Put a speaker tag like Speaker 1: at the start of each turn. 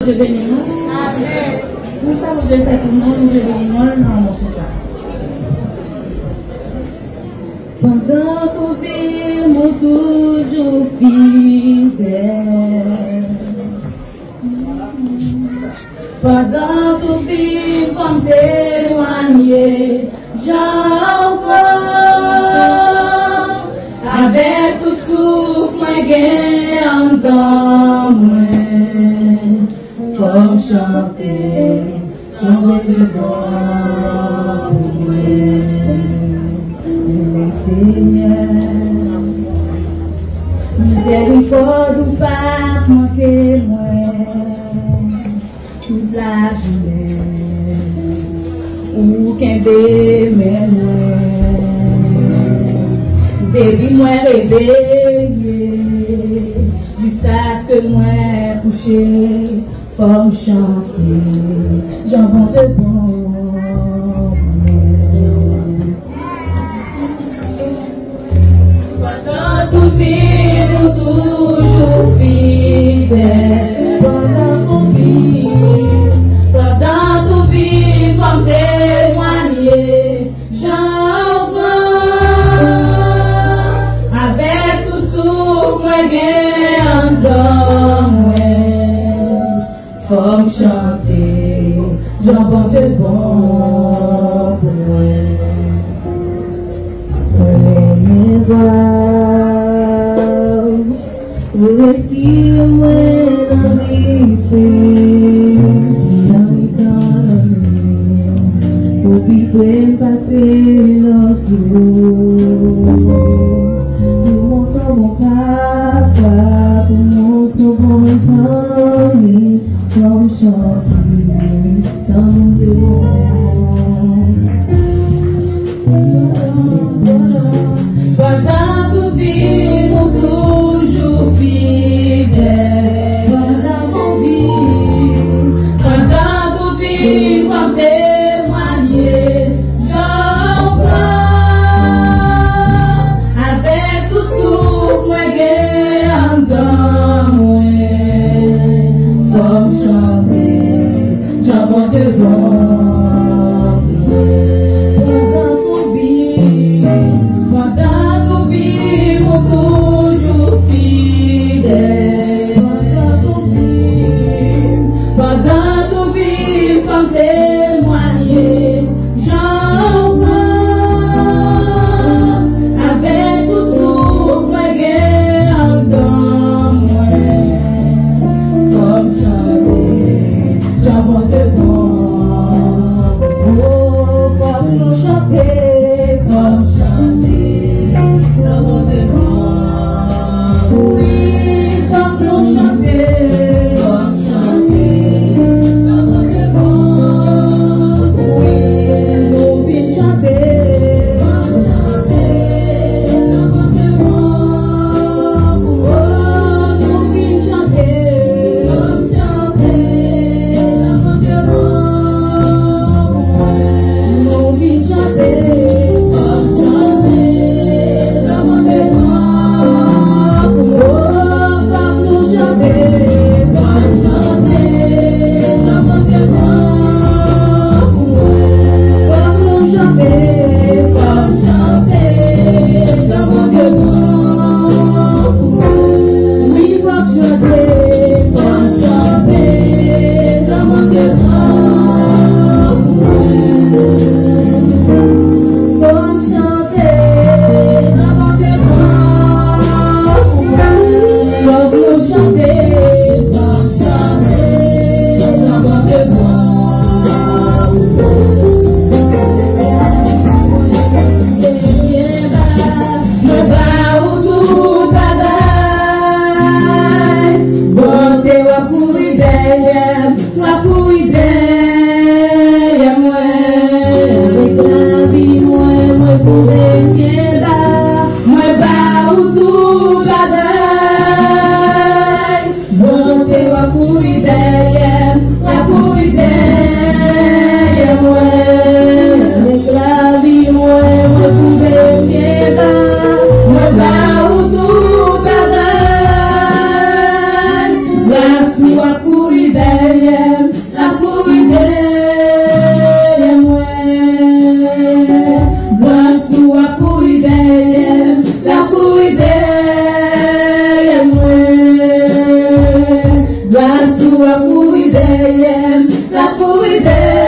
Speaker 1: de bénignos. Nous savons de faire tout le monde de bénignos, non, c'est ça. Pendant qu'on vit, mon toujours fidèle. Pendant qu'on vit, comme témoigner, j'envoie avec tout souffle, gain dans moi. Faut chanter, sans votre bon Seigneur, miséricorde ou pas manquer moi toute la journée ou qu'un bébé moi depuis moi réveillé jusqu'à ce que moi couché. Comme chanter, j'invente bon. Pendant tout vie, nous toujours fidèles. Pendant tout vie, comme témoigner, j'envoie avec tout souffle, moi gain dans moi. Faut chanter, j'invente bon pour moi. Prenez voir, retire-moi dans les faits, dans le pour vivre passer notre jour. Pour mon sang, mon papa, pour mon sang, mon famille. Comme chanter, chanter pendant tout vie, nous toujours fidèles. Pendant tout vie, comme témoigner, j'envoie avec tout souffle, moi gain dans moi. Comme chanter, j'invente bon. Pendant tout vie, mon toujours fidèle. Pendant tout vie, comme témoigner, j'envoie avec tout souffle, moi gain dans moi. Comme chanter, j'invente bon. Oh, comme nous chanter, comme chanter, j'invente bon. Oui, comme nous chanter, j'invente bon. Oui, nous vite chanter, j'invente bon. Oh, nous vite chanter. Sua cuidei.
Speaker 2: la pour aider.